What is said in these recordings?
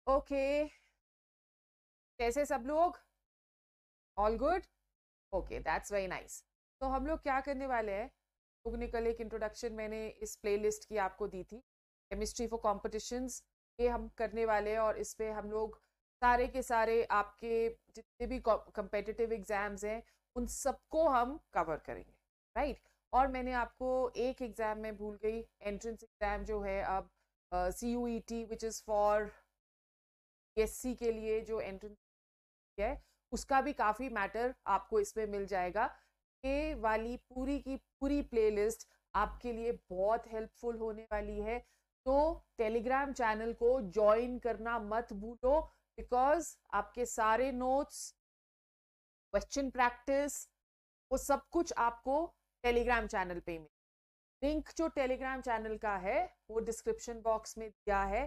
Okay, कैसे सब लोग? All good? Okay, that's very nice. तो हम लोग क्या करने वाले हैं, लोग ने कल एक इंट्रोडक्शन मैंने इस प्लेलिस्ट की आपको दी थी, केमिस्ट्री फॉर कॉम्पिटिशन्स, ये हम करने वाले हैं। और इस पे हम लोग सारे के सारे आपके जितने भी कॉम्पिटिटिव एग्जाम्स हैं उन सबको हम कवर करेंगे, राइट? और मैंने आपको एक एग्जाम में भूल गई, एंट्रेंस एग्जाम जो है अब CUET which is for SC के लिए जो एंट्रेंस है उसका भी काफ़ी मैटर आपको इसमें मिल जाएगा। ये वाली पूरी की पूरी प्लेलिस्ट आपके लिए बहुत हेल्पफुल होने वाली है, तो टेलीग्राम चैनल को ज्वाइन करना मत भूलो, बिकॉज आपके सारे नोट्स, क्वेश्चन प्रैक्टिस, वो सब कुछ आपको टेलीग्राम चैनल पे मिले। लिंक जो टेलीग्राम चैनल का है वो डिस्क्रिप्शन बॉक्स में दिया है।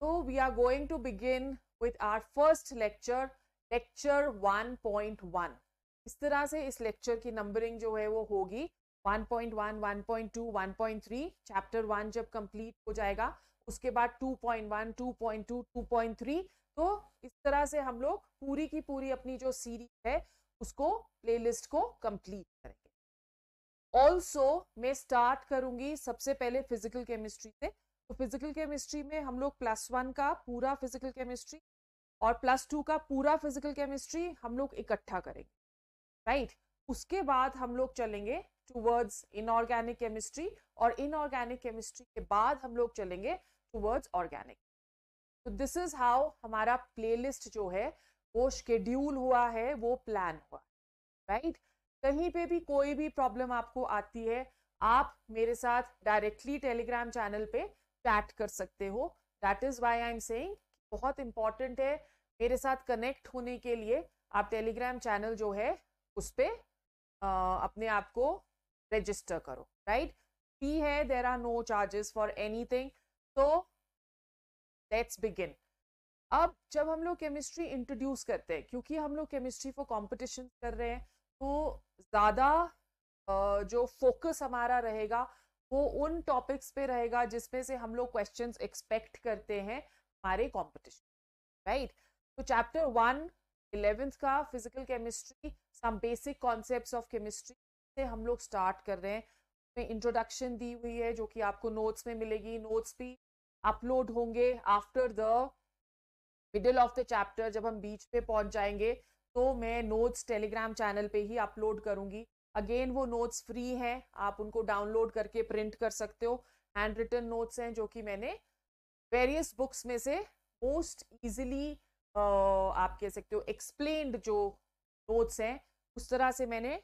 तो we are going to begin with our first lecture, lecture 1.1। इस तरह से इस लेक्चर की नंबरिंग जो है वो होगी 1.1, 1.2, 1.3। चैप्टर 1 जब कंप्लीट हो जाएगा उसके बाद 2.1, 2.2, 2.3। तो इस तरह से हम लोग पूरी की पूरी अपनी जो सीरीज है उसको, प्लेलिस्ट को कंप्लीट करेंगे। ऑल्सो मैं स्टार्ट करूंगी सबसे पहले फिजिकल केमिस्ट्री से। तो फिजिकल केमिस्ट्री में हम लोग +1 का पूरा फिजिकल केमिस्ट्री और +2 का पूरा फिजिकल केमिस्ट्री हम लोग इकट्ठा करेंगे, राइट? उसके बाद हम लोग चलेंगे टूवर्ड्स इनऑर्गेनिक केमिस्ट्री, और इनऑर्गेनिक केमिस्ट्री के बाद हम लोग चलेंगे टूवर्ड्स ऑर्गेनिक। तो दिस इज हाउ हमारा प्लेलिस्ट जो है वो शेड्यूल हुआ है, वो प्लान हुआ, राइट? कहीं पे भी कोई भी प्रॉब्लम आपको आती है, आप मेरे साथ डायरेक्टली टेलीग्राम चैनल पे चैट कर सकते हो। That is why I am saying बहुत इंपॉर्टेंट है मेरे साथ कनेक्ट होने के लिए आप टेलीग्राम चैनल जो है उस पे अपने आप को रजिस्टर करो, राइट? फी है, there are no charges for anything. तो लेट्स बिगिन। अब जब हम लोग केमिस्ट्री इंट्रोड्यूस करते हैं, क्योंकि हम लोग केमिस्ट्री फॉर कंपटीशन कर रहे हैं, तो ज़्यादा जो फोकस हमारा रहेगा वो उन टॉपिक्स पे रहेगा जिसमें से हम लोग क्वेश्चंस एक्सपेक्ट करते हैं हमारे कंपटीशन, राइट? तो चैप्टर 1 11th का physical chemistry, some basic concepts of chemistry से हम लोग स्टार्ट कर रहे हैं। उसमें इंट्रोडक्शन दी हुई है जो कि आपको नोट्स में मिलेगी। नोट्स भी अपलोड होंगे after the middle of the chapter. जब हम बीच पे पहुंच जाएंगे तो मैं नोट्स टेलीग्राम चैनल पे ही अपलोड करूंगी। अगेन वो नोट्स फ्री हैं, आप उनको डाउनलोड करके प्रिंट कर सकते हो। हैंड रिटन नोट्स हैं जो कि मैंने वेरियस बुक्स में से मोस्ट इजीली आप कह सकते हो एक्सप्लेन्ड जो नोट्स हैं उस तरह से मैंने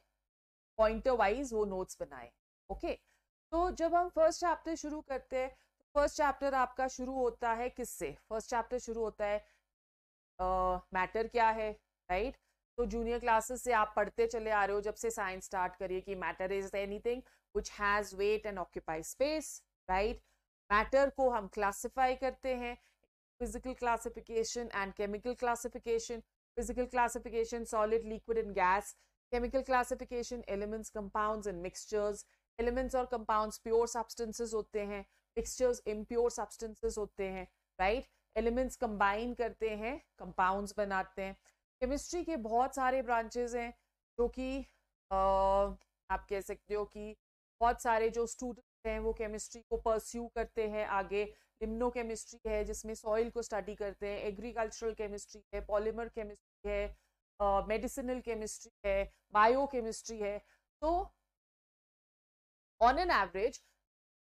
पॉइंटर वाइज वो नोट्स बनाए। ओके, तो जब हम फर्स्ट चैप्टर शुरू करते हैं, फर्स्ट चैप्टर आपका शुरू होता है किससे? फर्स्ट चैप्टर शुरू होता है मैटर क्या है, राइट? तो जूनियर क्लासेस से आप पढ़ते चले आ रहे हो जब से साइंस स्टार्ट करिए कि matter is anything which has weight and occupy space, right? Matter को हम क्लासिफाई करते हैं, physical classification and chemical classification. Physical classification solid, liquid and gas. Chemical classification elements, compounds and mixtures. Elements और compounds pure substances होते हैं, mixtures impure substances होते हैं, right? Elements combine करते हैं, कंपाउंड्स बनाते हैं। केमिस्ट्री के बहुत सारे ब्रांचेस हैं जो कि आप कह सकते हो कि बहुत सारे जो स्टूडेंट्स हैं वो केमिस्ट्री को परस्यू करते हैं आगे। इम्नो केमिस्ट्री है जिसमें सॉइल को स्टडी करते हैं, एग्रीकल्चरल केमिस्ट्री है, पॉलीमर केमिस्ट्री है, मेडिसिनल केमिस्ट्री है, बायो केमिस्ट्री है। तो ऑन एन एवरेज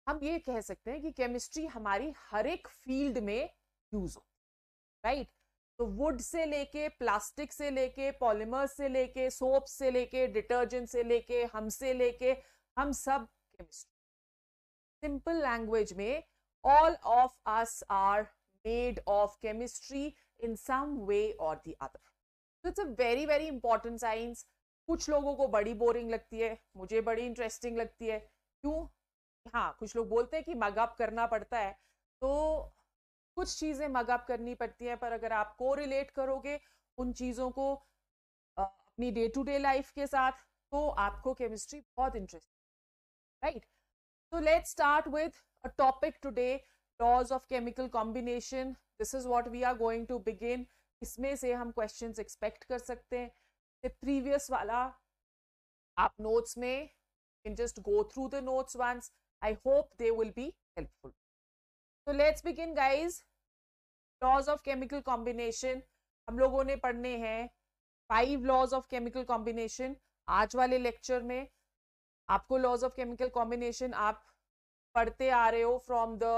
हम ये कह सकते हैं कि केमिस्ट्री हमारी हर एक फील्ड में यूज हो, राइट? तो वुड से लेके, प्लास्टिक से लेके, पॉलीमर से लेके, सोप से लेके, डिटर्जेंट से लेके, हमसे लेके, हम सब केमिस्ट्री। सिंपल लैंग्वेज में all of us are made of chemistry in some way और द अदर। तो it's a very very important science. कुछ लोगों को बड़ी बोरिंग लगती है, मुझे बड़ी इंटरेस्टिंग लगती है। क्यों? हाँ, कुछ लोग बोलते हैं कि मग अप करना पड़ता है, तो कुछ चीजें मग अप करनी पड़ती हैं, पर अगर आप को रिलेट करोगे उन चीजों को अपनी डे टू डे लाइफ के साथ, तो आपको केमिस्ट्री बहुत interesting, right? So let's start with a topic today, laws of chemical combination. This is what we are going to begin. इसमें से हम क्वेश्चंस एक्सपेक्ट कर सकते हैं. प्रीवियस वाला आप नोट्स में can just go through the notes once. I hope they will be helpful. So let's begin guys. Laws of chemical combination. हम लोगों ने पढ़ने हैं 5 laws of chemical combination. आज वाले लेक्चर में आपको laws of chemical combination आप पढ़ते आ रहे हो from the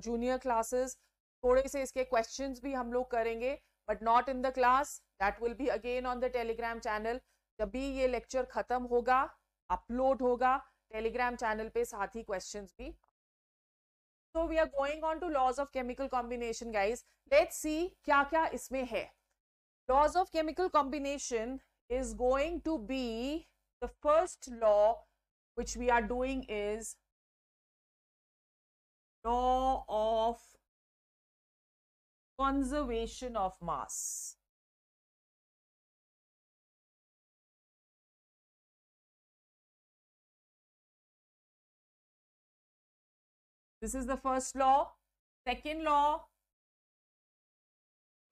junior classes. थोड़े से इसके questions भी हम लोग करेंगे but not in the class. That will be again on the Telegram channel. जब भी ये लेक्चर खत्म होगा अपलोड होगा टेलीग्राम चैनल पे, साथ ही क्वेश्चंस भी. So we are going on to laws of chemical combination guys. Let's see क्या क्या इसमें है. Laws of chemical combination is going to be the first law which we are doing is law of conservation of mass. This is the first law. Second law,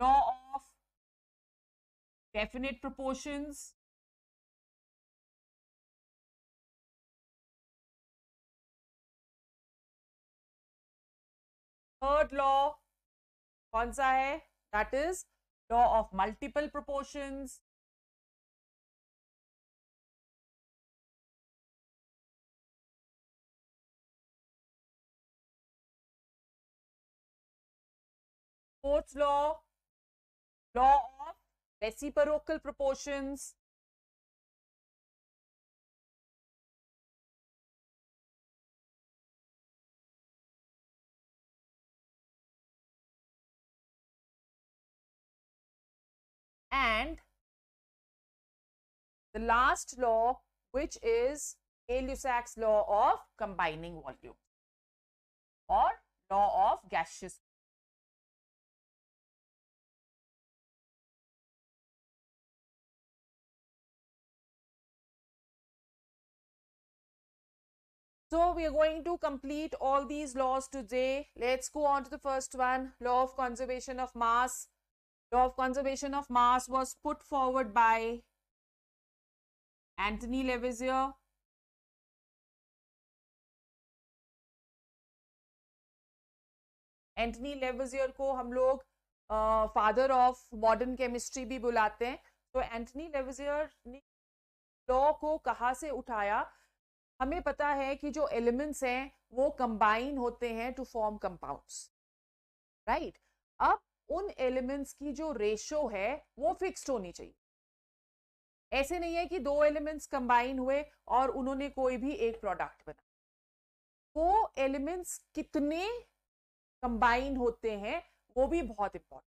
law of definite proportions. Third law कौन सा है? That is law of multiple proportions. Fourth law, law of reciprocal proportions. And the last law, which is Gay-Lussac's law of combining volume or law of gaseous. So we are going to complete all these laws today. Let's go on to the first one, law of conservation of mass. Law of conservation of mass was put forward by Anthony Lavoisier. Anthony Lavoisier को हम लोग father of modern chemistry भी बुलाते हैं. तो Antony लेवजियर ने law को कहाँ से उठाया? हमें पता है कि जो एलिमेंट्स हैं वो कंबाइन होते हैं टू फॉर्म कंपाउंड्स, राइट. अब उन एलिमेंट्स की जो रेशो है वो फिक्स्ड होनी चाहिए. ऐसे नहीं है कि दो एलिमेंट्स कंबाइन हुए और उन्होंने कोई भी एक प्रोडक्ट बना. वो एलिमेंट्स कितने कंबाइन होते हैं वो भी बहुत इंपॉर्टेंट.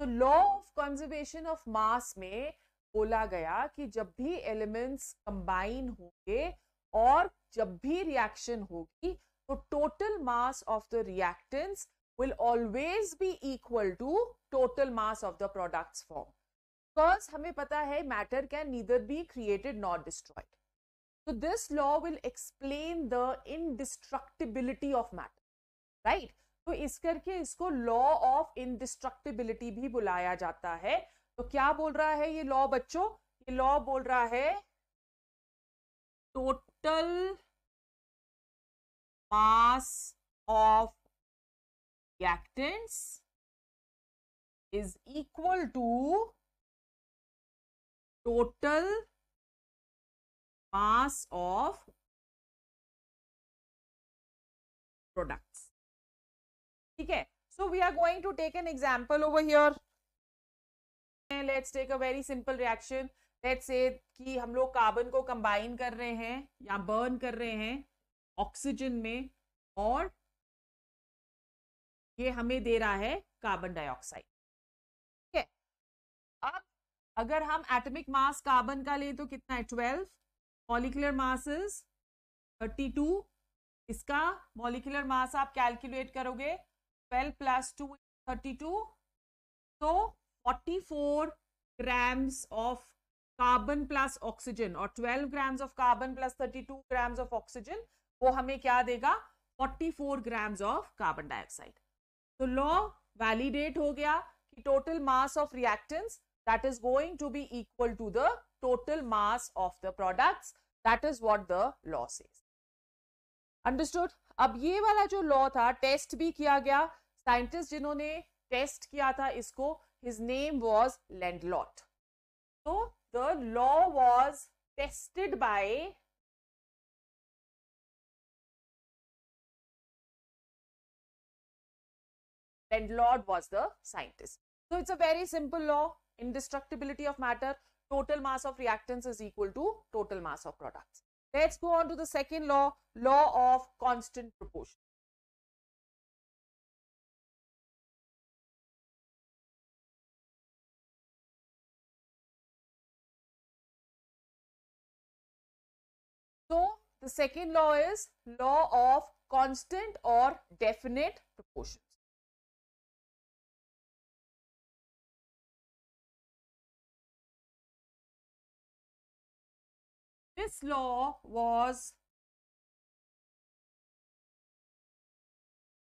तो लॉ ऑफ कंजर्वेशन ऑफ मास में बोला गया कि जब भी एलिमेंट्स कंबाइन होंगे और जब भी रिएक्शन होगी तो total mass of the reactants will always be equal to total mass of the products formed. Because हमें पता है matter can neither be created nor destroyed. So this law will explain the indestructibility of matter, right? तो इस करके इसको law of indestructibility भी बुलाया जाता है. तो क्या बोल रहा है ये law बच्चों? ये law बोल रहा है total mass of reactants is equal to total mass of products. ठीक है. So we are going to take an example over here. Let's take a very simple reaction. Let's say कि हम लोग कार्बन को combine कर रहे हैं या बर्न कर रहे हैं ऑक्सीजन में और ये हमें दे रहा है कार्बन डाइऑक्साइड. ठीक है. अब अगर हम एटॉमिक मास कार्बन का लें तो कितना है? 12. Molecular mass is 32. इसका मॉलिक्यूलर मास आप कैलकुलेट करोगे 12 + 2 32. तो 44 grams of carbon plus oxygen और 12 grams of carbon plus 32 grams of oxygen वो हमें क्या देगा? 44 ग्राम्स ऑफ कार्बन डाइऑक्साइड. तो लॉ वैलिडेट हो गया कि total mass of reactants that is going to be equal to the total mass of the products, that is what the law says. Understood? अब ये वाला जो लॉ था test भी किया गया, साइंटिस्ट जिन्होंने टेस्ट किया था इसको, हिज नेम वाज लैंडलॉट। तो the law was tested by Landlord was the scientist. So it's a very simple law, indestructibility of matter, total mass of reactants is equal to total mass of products. Let's go on to the second law, law of constant proportion. So the second law is law of constant or definite proportions. This law was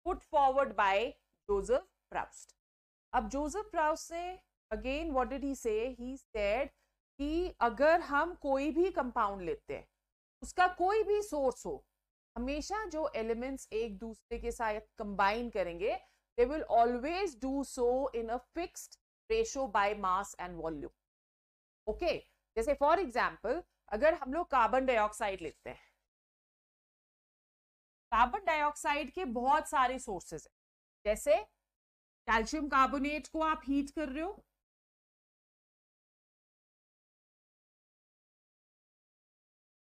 put forward by Joseph Proust. अब Joseph Proust से again what did he से, he said कि अगर हम कोई भी compound लेते हैं, उसका कोई भी सोर्स हो, हमेशा जो एलिमेंट्स एक दूसरे के साथ कंबाइन करेंगे, they will always do so in a fixed ratio by mass and volume. Okay, जैसे फॉर एग्जांपल अगर हम लोग कार्बन डाइऑक्साइड लेते हैं, कार्बन डाइऑक्साइड के बहुत सारे सोर्सेज हैं, जैसे कैल्शियम कार्बोनेट को आप हीट कर रहे हो,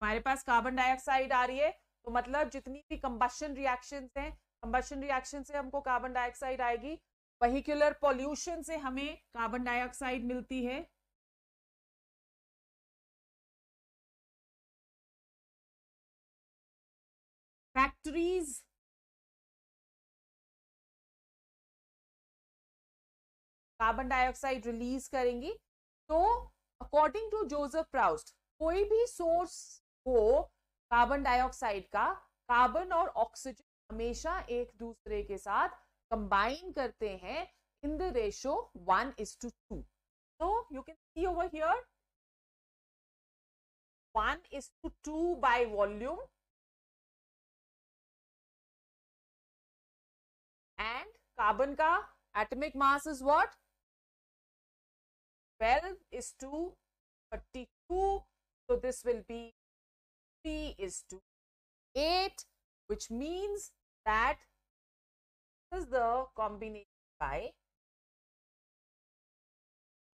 हमारे पास कार्बन डाइऑक्साइड आ रही है, तो मतलब जितनी भी कंबशन रिएक्शंस हैं, कंबशन रिएक्शन से हमको कार्बन डाइऑक्साइड आएगी, व्हीक्यूलर पॉल्यूशन से हमें कार्बन डाइऑक्साइड मिलती है, फैक्ट्रीज कार्बन डाइऑक्साइड रिलीज करेंगी। तो अकॉर्डिंग टू जोसेफ प्राउस्ट, कोई भी सोर्स हो कार्बन डाइऑक्साइड का, कार्बन और ऑक्सीजन हमेशा एक दूसरे के साथ कंबाइन करते हैं in the ratio 1:2। so you can see over here 1:2 by volume and carbon का atomic mass is what 12:32, so this will be 3:8, which means that this is the combination by.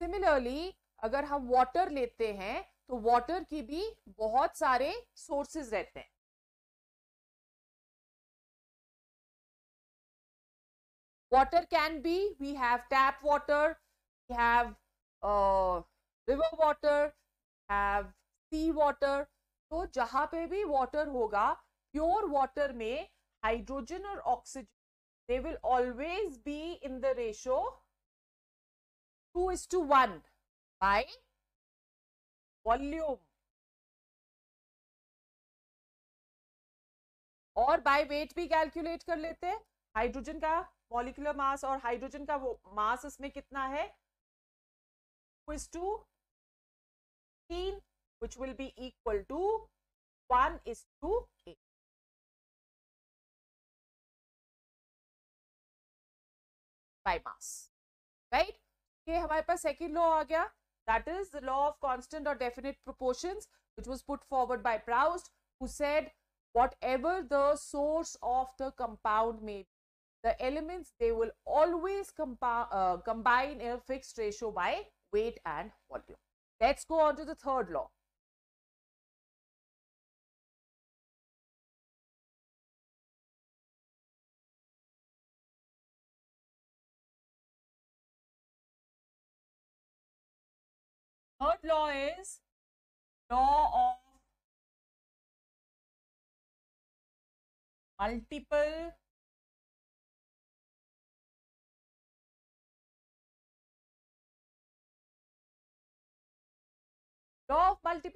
Similarly अगर हम water लेते हैं तो water की भी बहुत सारे सोर्सेज रहते हैं, water can be, we have tap water, we have river water, have sea water। तो जहां पे भी वाटर होगा, प्योर वाटर में हाइड्रोजन और oxygen they will always be in the ratio 2:1 by volume और बाय वेट भी कैलकुलेट कर लेते हैं। हाइड्रोजन का मॉलिक्यूलर मास और हाइड्रोजन का वो मास इसमें कितना है 2:3, which will be equal to 1:8 by mass, right? ये हमारे पास सेकेंड लॉ आ गया, that is the law of constant or definite proportions, which was put forward by Proust, who said whatever the source of the compound may be, the elements they will always combine in a fixed ratio by weight and volume. Let's go on to the third law. Third law is law of multiple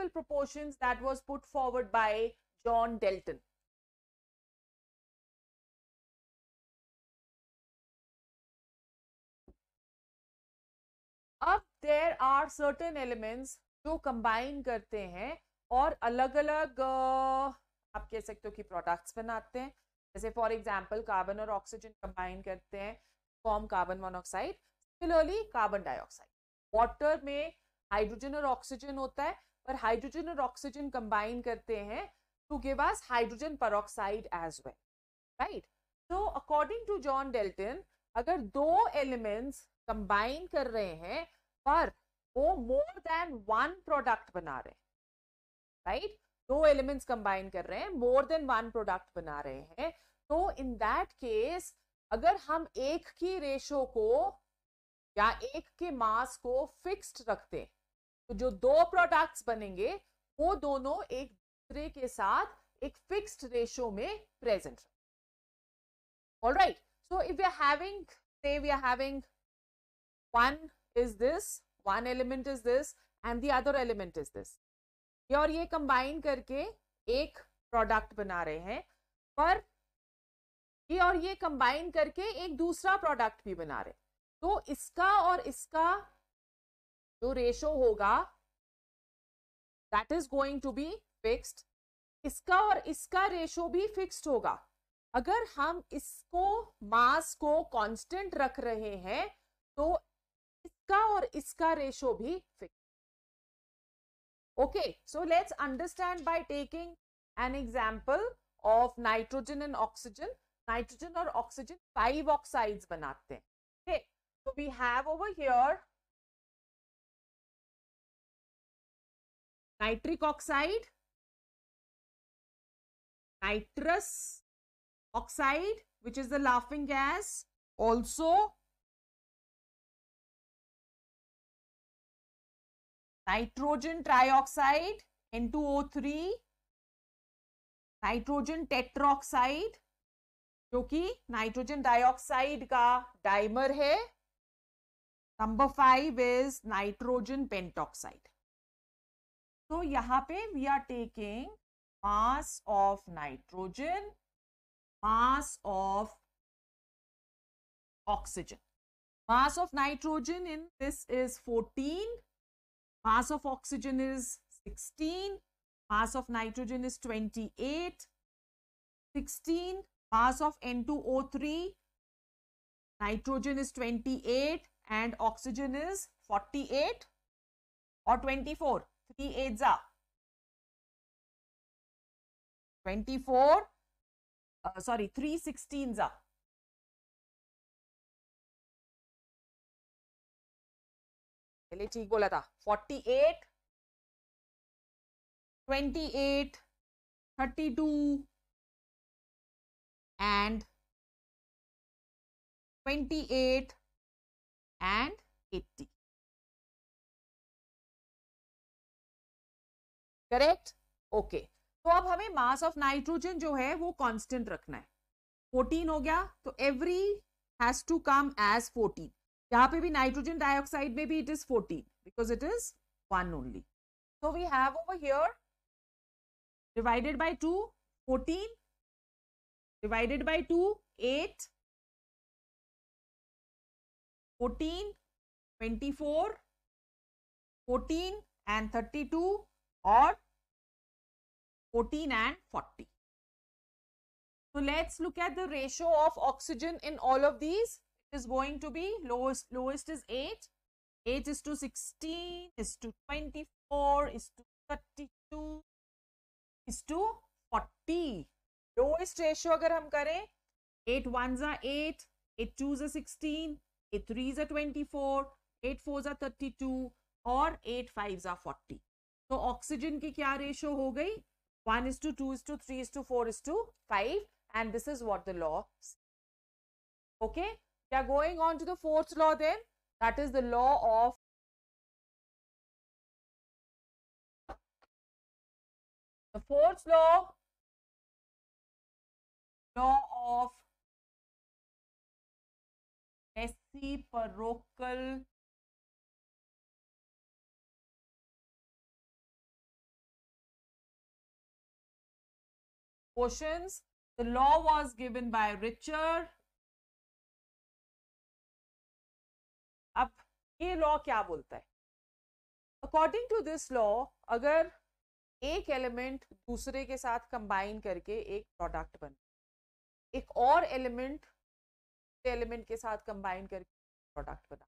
proportions that was put forward by John Dalton. अब there are certain elements जो combine करते हैं और अलग अलग आप कह सकते हो कि प्रोडक्ट्स बनाते हैं. जैसे फॉर एग्जांपल कार्बन और ऑक्सीजन कंबाइन करते हैं, form carbon monoxide. Similarly carbon dioxide. Water में हाइड्रोजन और ऑक्सीजन होता है, पर हाइड्रोजन और ऑक्सीजन कंबाइन करते हैं to give us hydrogen peroxide as well, right. तो अकॉर्डिंग टू जॉन डेल्टन, अगर दो एलिमेंट्स कंबाइन कर रहे हैं पर वो मोर देन वन प्रोडक्ट बना रहे हैं, राइट, दो एलिमेंट्स कंबाइन कर रहे हैं, मोर देन वन प्रोडक्ट बना रहे हैं, तो इन दैट केस अगर हम एक की रेशो को या एक के मास को फिक्स्ड रखते हैं, तो जो दो प्रोडक्ट्स बनेंगे वो दोनों एक दूसरे के साथ एक फिक्स्ड रेशो में present. All right. So if we are having, say we are having one is this, one element is this, and the other element is this. ये और ये कंबाइन करके एक प्रोडक्ट बना रहे हैं, पर ये और ये कंबाइन करके एक दूसरा प्रोडक्ट भी बना रहे हैं. तो इसका और इसका जो रेशो होगा that is going to be fixed. इसका और इसका रेशो भी फिक्स्ड होगा. अगर हम इसको मास को कांस्टेंट रख रहे हैं तो इसका और इसका रेशो भी fix. Okay, so let's understand by taking an example of nitrogen and oxygen. Nitrogen और ऑक्सीजन 5 ऑक्साइड्स बनाते हैं. Okay, so we have over here nitric oxide, nitrous oxide, which is the laughing gas, also nitrogen trioxide N2O3, nitrogen tetroxide जो कि nitrogen dioxide का dimer है. Number 5 is nitrogen pentoxide. तो यहां पे we are taking mass of nitrogen, mass of oxygen. Mass of nitrogen in this is 14, mass of oxygen is 16, mass of nitrogen is 28, 16, mass of N2O3, nitrogen is 28 and oxygen is 48 or 24, 3 8s are 24. Sorry, 3 16s are. चलिए ठीक बोला था. 48, 28, 32 and 28 and 80. Correct. Okay, तो अब हमें मास of nitrogen जो है वो कांस्टेंट रखना है. 14 हो गया, तो every has to come as 14. यहाँ पे भी नाइट्रोजन डाइऑक्साइड में भी it is 14 because it is 1 only. So we have over here divided by 2 14, divided by 2 8, 14, 24, 14 and 32 or 14 and 40. So let's look at the ratio of oxygen in all of these. It is going to be lowest is 8. 8 is to 16, is to 24, is to 32, is to 40. Lowest ratio अगर हम करें, 8 1s are 8, 8 2s are 16, 8 3s are 24, 8 4s are 32 और 8 5s are 40. तो oxygen की क्या ratio हो गई? 1 is to 2 is to 3 is to 4 is to 5, and this is what the law says. Okay, we are going on to the fourth law then. That is the law of the fourth law of reciprocal quotients. The law was given by Richter. अब ये law क्या बोलता है? According to this law, अगर एक element दूसरे के साथ कंबाइन करके एक प्रोडक्ट बने, एक और एलिमेंट के साथ कंबाइन करके प्रोडक्ट बना,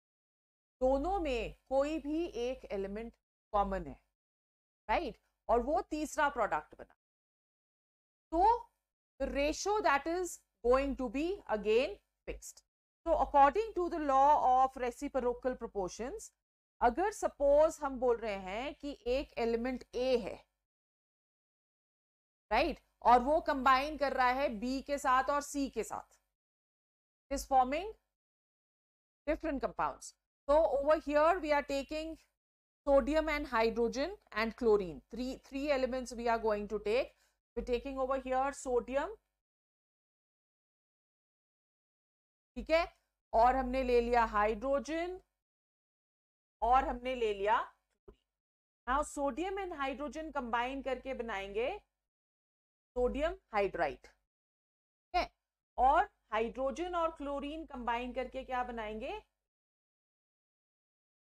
दोनों में कोई भी एक एलिमेंट कॉमन है, राइट, और वो तीसरा प्रोडक्ट बना, तो ratio that is going to be again fixed. So according to the law of reciprocal proportions, अगर सपोज हम बोल रहे हैं कि एक एलिमेंट A है, राइट, और वो कंबाइन कर रहा है B के साथ और C के साथ, is forming different compounds. So over here we are taking sodium and hydrogen and chlorine. Three elements we are going to take. We're taking over here sodium, ठीक है, और हमने ले लिया हाइड्रोजन, और हमने ले लिया now sodium and hydrogen combine करके बनाएंगे सोडियम हाइड्राइड, ठीक है, और हाइड्रोजन और क्लोरीन कंबाइन करके क्या बनाएंगे,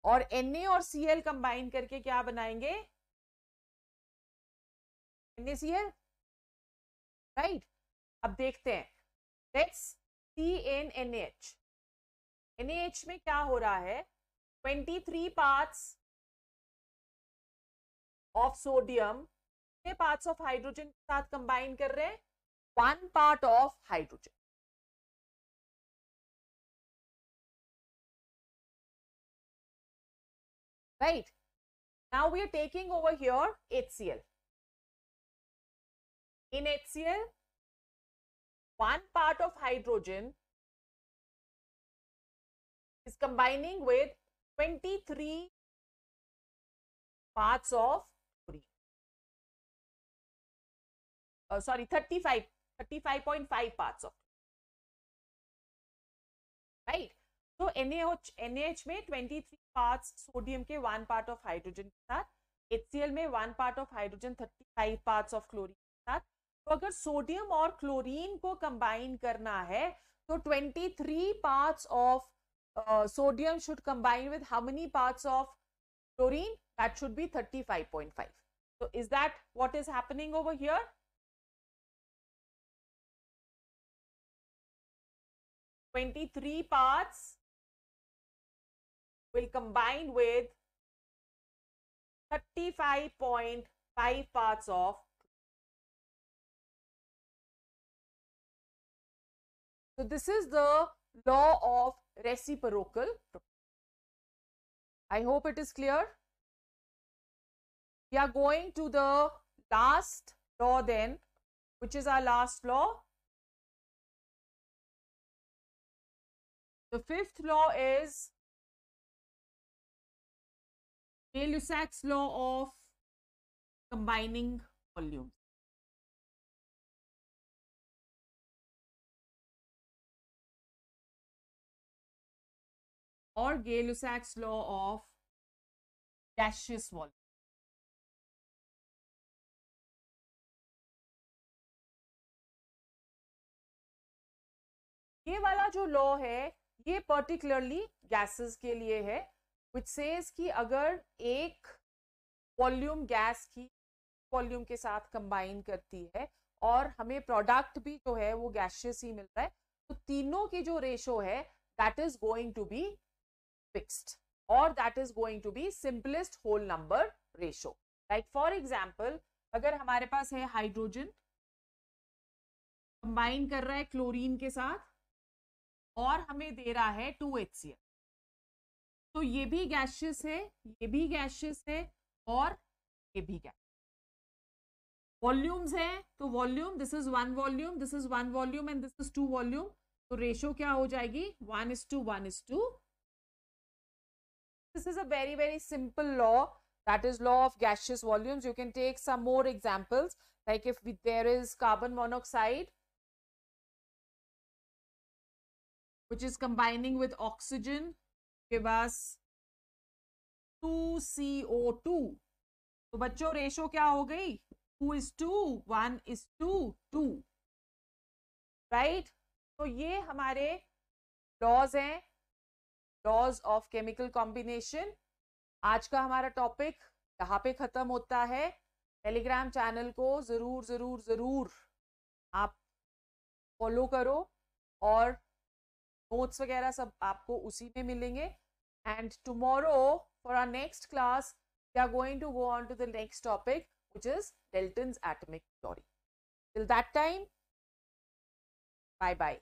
और Na और Cl कंबाइन करके क्या बनाएंगे, NaCl, राइट. अब देखते हैं, let's see in NaH. NaH में क्या हो रहा है, 23 पार्ट्स ऑफ सोडियम, कितने पार्ट्स ऑफ हाइड्रोजन के साथ कंबाइन कर रहे हैं, 1 part of hydrogen, right. Now we are taking over here HCl. In HCl, 1 part of hydrogen is combining with 23 parts of chlorine. 35.5 parts of, right. तो NaH में 23 parts sodium के 1 part of hydrogen के साथ, HCl में 1 part of hydrogen 35 parts of chlorine के साथ. तो अगर सोडियम और क्लोरीन को कंबाइन करना है तो 23 parts of sodium should combine with how many parts of chlorine? That should be 35.5. So is that what is happening over here? Three parts will combine with 35.5 parts of. So this is the law of reciprocal. I hope it is clear. We are going to the last law then, which is our last law. The fifth law is Gay-Lussac's law of combining volumes. Or Gay-Lussac's law of gaseous volume. ये वाला जो law है ये particularly gases के लिए है, which says कि अगर एक वॉल्यूम गैस की वॉल्यूम के साथ कंबाइन करती है और हमें प्रोडक्ट भी जो है वो गैसियस ही मिल रहा है, तो तीनों की जो रेशो है that is going to be fixed, और that is going to be simplest whole number ratio. Like for example, अगर हमारे पास है हाइड्रोजन कंबाइन कर रहा है क्लोरीन के साथ और हमें दे रहा है 2HCl, तो ये भी गैसियस है, ये भी गैसियस है, और ये भी गैस. वॉल्यूम्स है तो volume, this is 1 volume, this is 1 volume and this is 2 volume, तो रेशो क्या हो जाएगी 1:1:2. This is a very very simple law, that is law of gaseous volumes. You can take some more examples, like if there is carbon monoxide which is combining with oxygen, give us 2CO2. तो बच्चों ratio क्या हो गई 2:1, 1:2, right. तो ये हमारे laws हैं, laws of chemical combination. आज का हमारा टॉपिक यहाँ पे खत्म होता है। टेलीग्राम चैनल को जरूर जरूर जरूर आप फॉलो करो और नोट्स वगैरह सब आपको उसी में मिलेंगे। And tomorrow for our next class we are going to go on to the next topic which is Dalton's atomic theory. Till that time, bye bye.